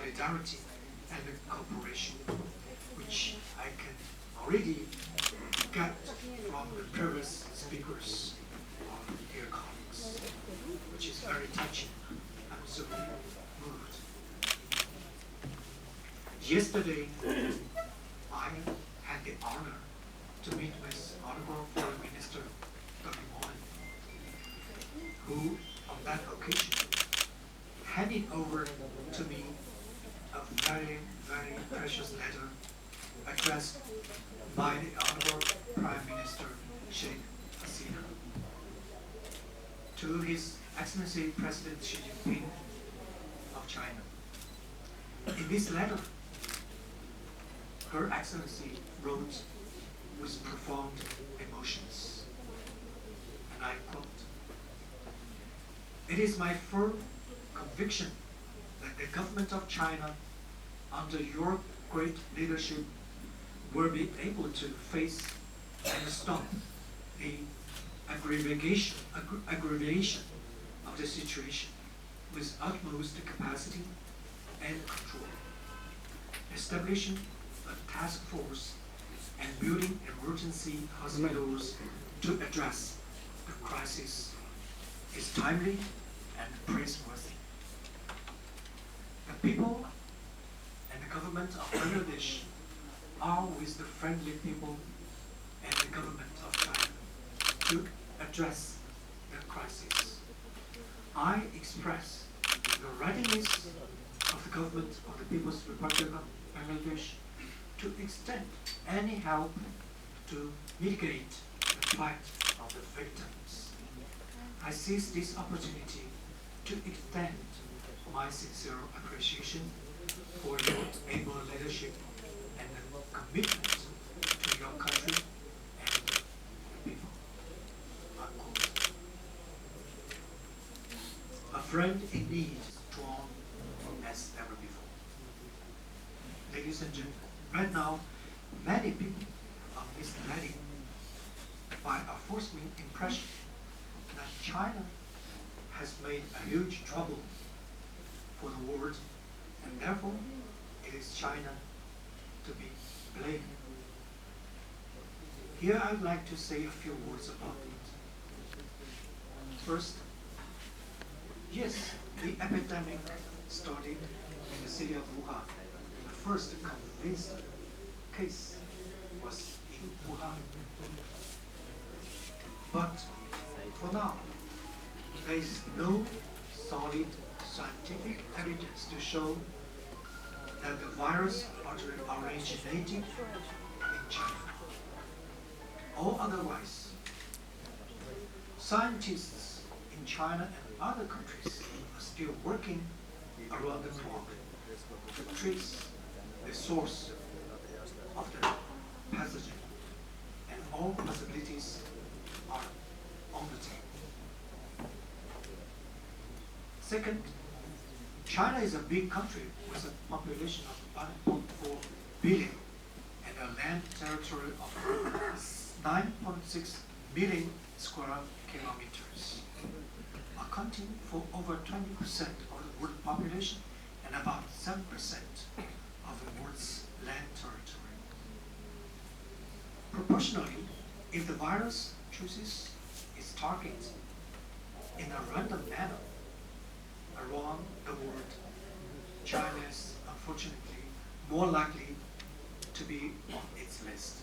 solidarity and cooperation, which I can already get from the previous speakers or dear colleagues, which is very touching. I'm so moved. Yesterday, I had the honor to meet with Honorable Foreign Minister Dr. Mohan, who, on that occasion, handed over to me a very, very precious letter addressed by the Honorable Prime Minister Sheikh Hasina to His Excellency President Xi Jinping of China. In this letter, Her Excellency wrote with profound emotions, and I quote, "It is my firm conviction that the government of China, under your great leadership, will be able to face and stop the aggravation of the situation with utmost capacity and control. Establishing a task force and building emergency hospitals to address the crisis is timely and praiseworthy. The people and the government of Bangladesh are with the friendly people and the government of China to address the crisis. I express the readiness of the government of the People's Republic of Bangladesh to extend any help to mitigate the plight of the victims. I seize this opportunity to extend my sincere appreciation for your able leadership and commitment to your country and the people." Unquote. A friend in need, strong as ever before. Ladies and gentlemen, right now, many people are misled by a false impression that China has made a huge trouble for the world, and therefore it is China to be blamed. Here I'd like to say a few words about it. First, yes, the epidemic started in the city of Wuhan. The first convinced case was in Wuhan. But for now, there is no solid scientific evidence to show that the virus originated in China or otherwise. Scientists in China and other countries are still working around the clock to trace the source of the pathogen, and all possibilities are on the table. Second, China is a big country with a population of 1.4 billion and a land territory of 9.6 million square kilometers, accounting for over 20% of the world population and about 7% of the world's land territory. Proportionally, if the virus chooses its target in a random manner around the world, China is unfortunately more likely to be on its list.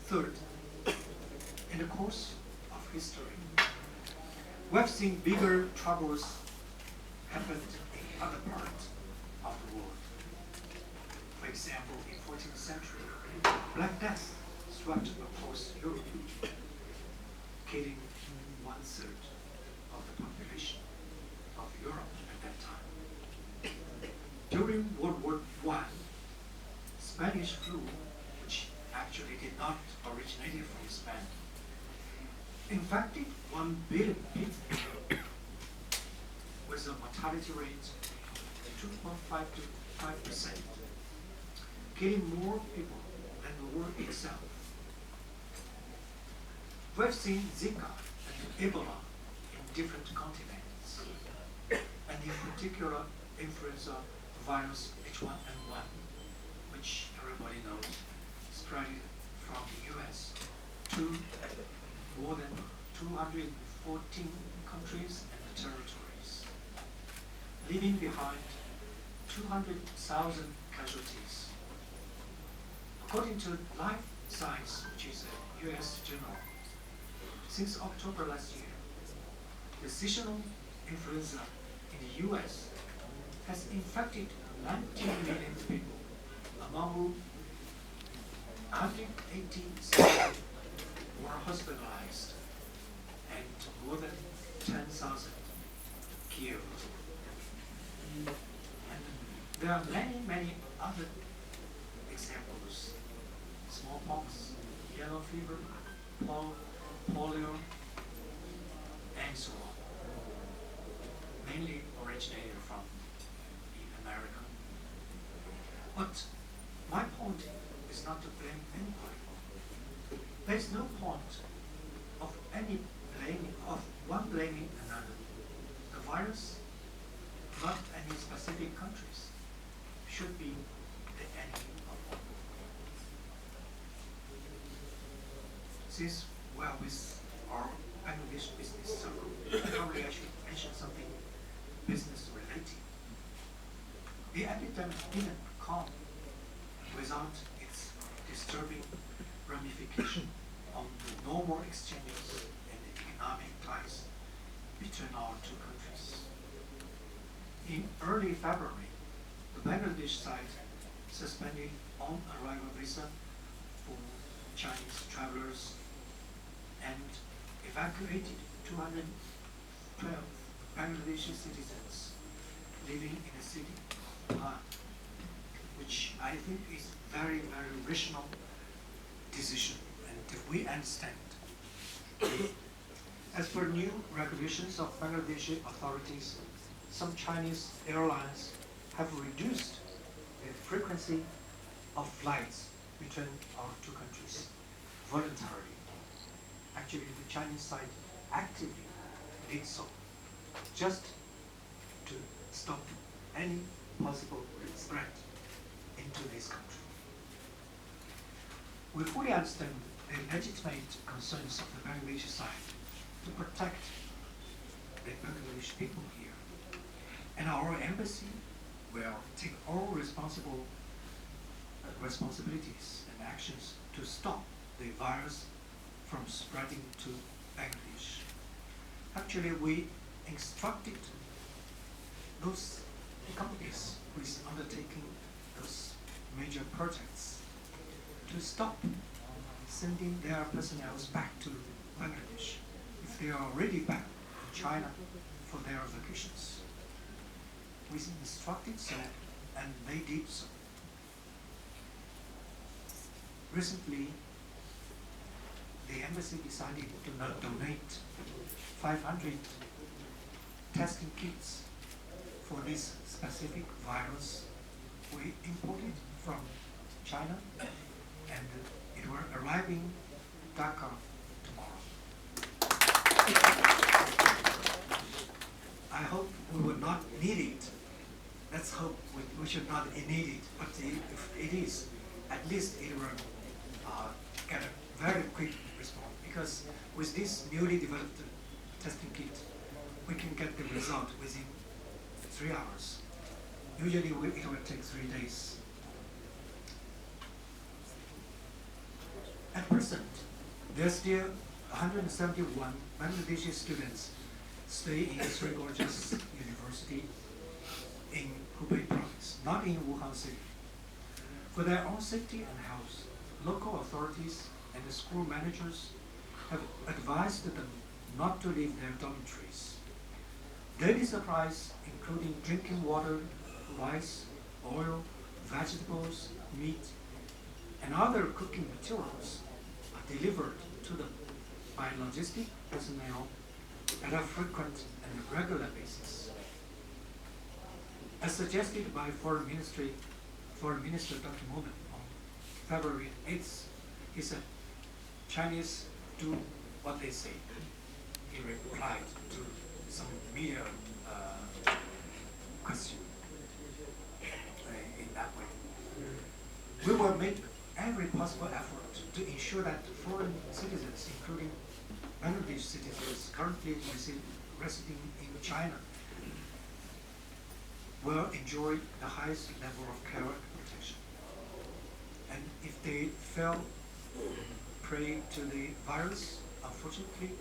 Third, in the course of history, we have seen bigger troubles happen in other parts of the world. For example, in 14th century, Black Death swept across Europe, killing 1/3 of the population of Europe at that time. During World War I, Spanish flu, which actually did not originate from Spain, infected 1 billion people with a mortality rate of 2.5 to 5%, killing more people than the war itself. We've seen Zika and Ebola in different continents, and in particular influenza virus H1N1, which everybody knows, spread from the US to more than 214 countries and territories, leaving behind 200,000 casualties. According to Life Science, which is a US journal, since October last year, the seasonal influenza in the US has infected 19 million people, among whom 180,000 were hospitalized and more than 10,000 killed. And there are many other examples: smallpox, yellow fever, polio, and so on, mainly originated from America. But my point is not to blame anybody. There is no point of one blaming another. The virus, not any specific countries, should be the enemy of all. Since we are with our Bangladesh business circle, probably I should mention something business related. The epidemic didn't come without its disturbing ramification on the normal exchanges and economic ties between our two countries. In early February, the Bangladesh side suspended on-arrival visa for Chinese travelers and evacuated 212 Bangladeshi citizens living in the city of Wuhan, which I think is very rational decision, and if we understand. As per new regulations of Bangladeshi authorities, some Chinese airlines have reduced the frequency of flights between our two countries voluntarily. Actually, the Chinese side actively did so, just to stop any possible spread into this country. We fully understand the legitimate concerns of the Bangladeshi side to protect the Bangladeshi people here. And our embassy will take all responsibilities and actions to stop the virus from spreading to Bangladesh. Actually, we instructed those companies who is undertaking those major projects to stop sending their personnel back to Bangladesh if they are already back in China for their vacations. We instructed so, and they did so. Recently, the embassy decided to not donate 500 testing kits for this specific virus we imported from China, and it will arrive in Dhaka tomorrow. I hope we will not need it. Let's hope we should not need it, but if it is, at least it will get a very quick response, because with this newly developed testing kit, we can get the result within 3 hours. Usually it will take 3 days. At present, there are still 171 Bangladeshi students stay in Three Gorges University in Hubei province, not in Wuhan city. For their own safety and health, local authorities and the school managers have advised them not to leave their dormitories. Daily supplies, including drinking water, rice, oil, vegetables, meat, and other cooking materials, are delivered to them by logistic personnel at a frequent and regular basis. As suggested by Foreign Minister Dr. Momen on February 8th, he said, Chinese do what they say. He replied to some media question. We will make every possible effort to ensure that foreign citizens, including Bangladesh citizens currently residing in China, will enjoy the highest level of care and protection. And if they fell prey to the virus, unfortunately,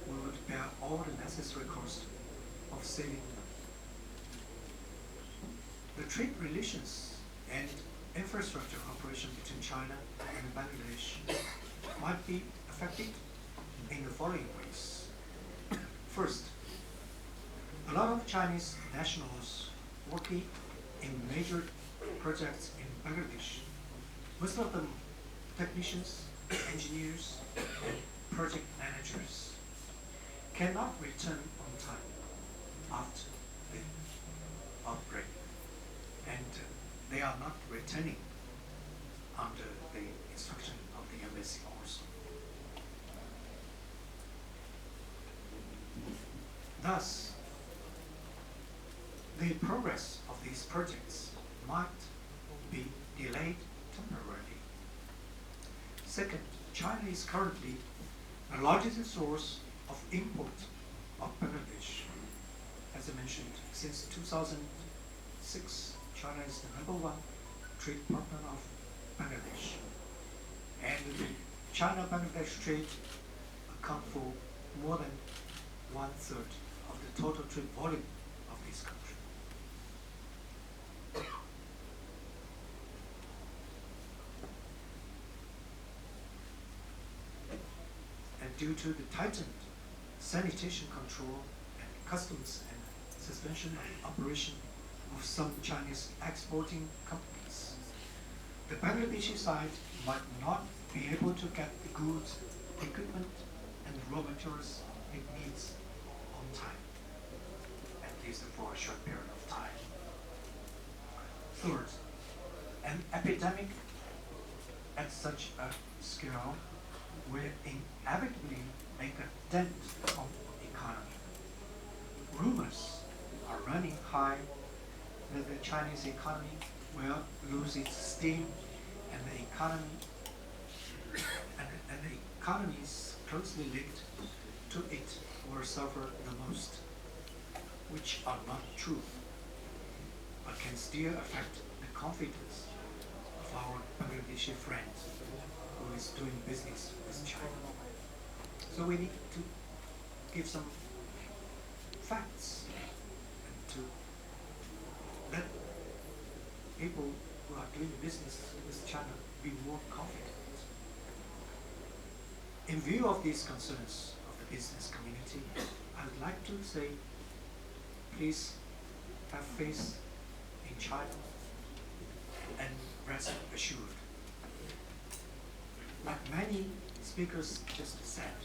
we would bear all the necessary cost of saving them. The trade relations and infrastructure cooperation between China and Bangladesh might be affected in the following ways. First, a lot of Chinese nationals working in major projects in Bangladesh, most of them technicians, engineers, and project managers, cannot return on time after the outbreak, and they are not returning under the instruction of the embassy also. Thus, the progress of these projects might be delayed temporarily. Second, China is currently the largest source of import of Bangladesh. As I mentioned, since 2006, China is the #1 trade partner of Bangladesh. And the China-Bangladesh trade accounts for more than 1/3 of the total trade volume of this country. And due to the tightened sanitation control and customs and suspension of operation of some Chinese exporting companies, the Bangladeshi side might not be able to get the goods, equipment, and raw materials it needs on time, at least for a short period of time. Third, an epidemic at such a scale will inevitably make a dent on the economy. Rumors are running high that the Chinese economy will lose its steam, and the economies closely linked to it will suffer the most, which are not true, but can still affect the confidence of our Bangladeshi friends who is doing business with China. So we need to give some facts and to let people who are doing business with China be more confident. In view of these concerns of the business community, I would like to say, please have faith in China and rest assured. Like many speakers just said,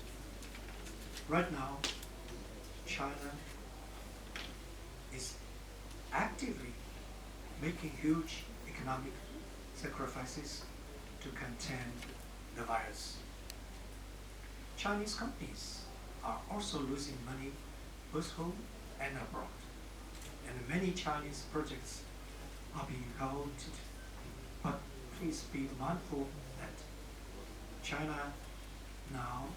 right now, China is actively making huge economic sacrifices to contain the virus. Chinese companies are also losing money both home and abroad, and many Chinese projects are being halted. But please be mindful that China now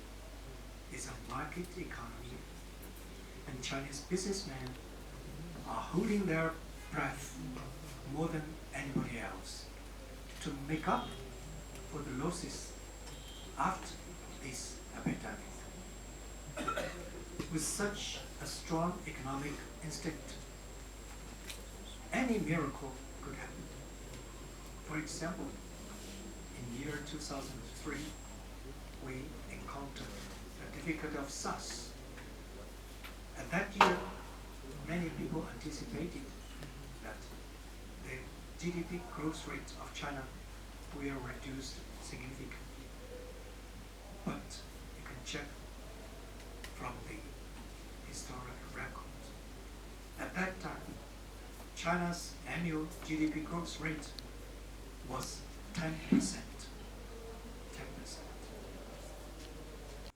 is a market economy, and Chinese businessmen are holding their breath more than anybody else to make up for the losses after this epidemic. With such a strong economic instinct, any miracle could happen. For example, in year 2003, we encountered the difficulty of SARS. At that year, many people anticipated that the GDP growth rate of China will reduce significantly. But you can check from the historic record. At that time, China's annual GDP growth rate was 10%. 10%.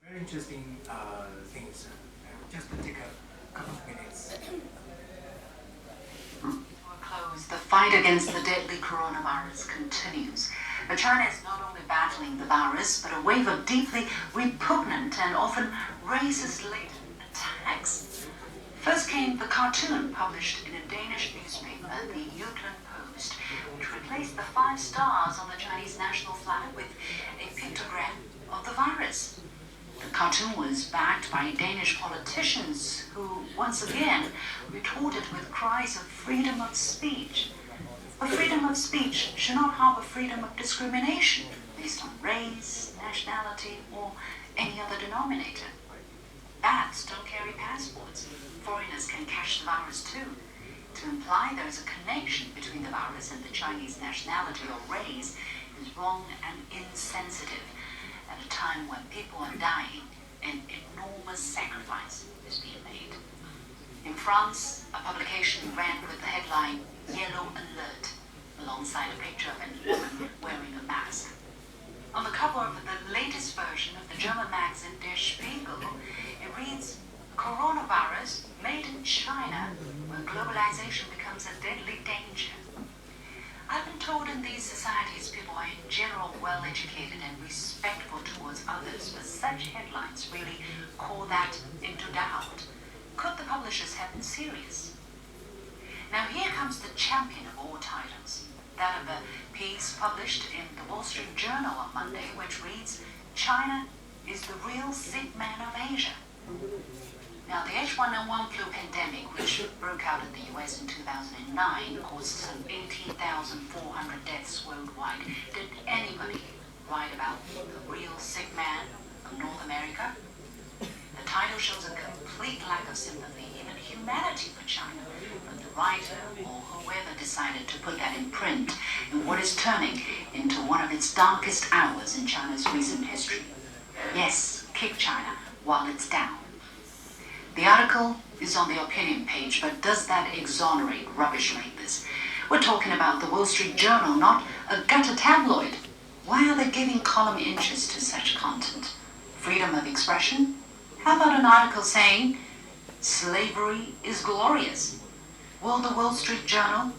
Very interesting things. Just to take a couple of minutes. Close. The fight against the deadly coronavirus continues. But China is not only battling the virus, but a wave of deeply repugnant and often racist-laden attacks. First came the cartoon published in a Danish newspaper, the Jutland Post, which replaced the 5 stars on the Chinese national flag with a pictogram of the virus. The cartoon was backed by Danish politicians who, once again, retorted with cries of freedom of speech. But freedom of speech should not harbor freedom of discrimination based on race, nationality, or any other denominator. Bats don't carry passports. Foreigners can catch the virus too. To imply there is a connection between the virus and the Chinese nationality or race is wrong and insensitive at a time when people are dying and enormous sacrifice is being made. In France, a publication ran with the headline Yellow Alert alongside a picture of a woman wearing a mask. On the cover of the latest version of the German magazine Der Spiegel, it reads, "Coronavirus made in China, where globalization becomes a deadly danger." I've been told in these societies people are in general well-educated and respectful towards others, but such headlines really call that into doubt. Could the publishers have been serious? Now here comes the champion of all titles, that of a piece published in the Wall Street Journal on Monday, which reads, "China is the real sick man of Asia." Now, the H1N1 flu pandemic, which broke out in the US in 2009, caused some 18,400 deaths worldwide. Did anybody write about the real sick man of North America? The title shows a complete lack of sympathy, even humanity for China, from the writer or whoever decided to put that in print in what is turning into one of its darkest hours in China's recent history. Yes, kick China while it's down. The article is on the opinion page, but does that exonerate rubbish like this? We're talking about the Wall Street Journal, not a gutter tabloid. Why are they giving column inches to such content? Freedom of expression? How about an article saying, "Slavery is glorious"? Will the Wall Street Journal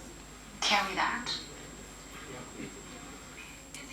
carry that?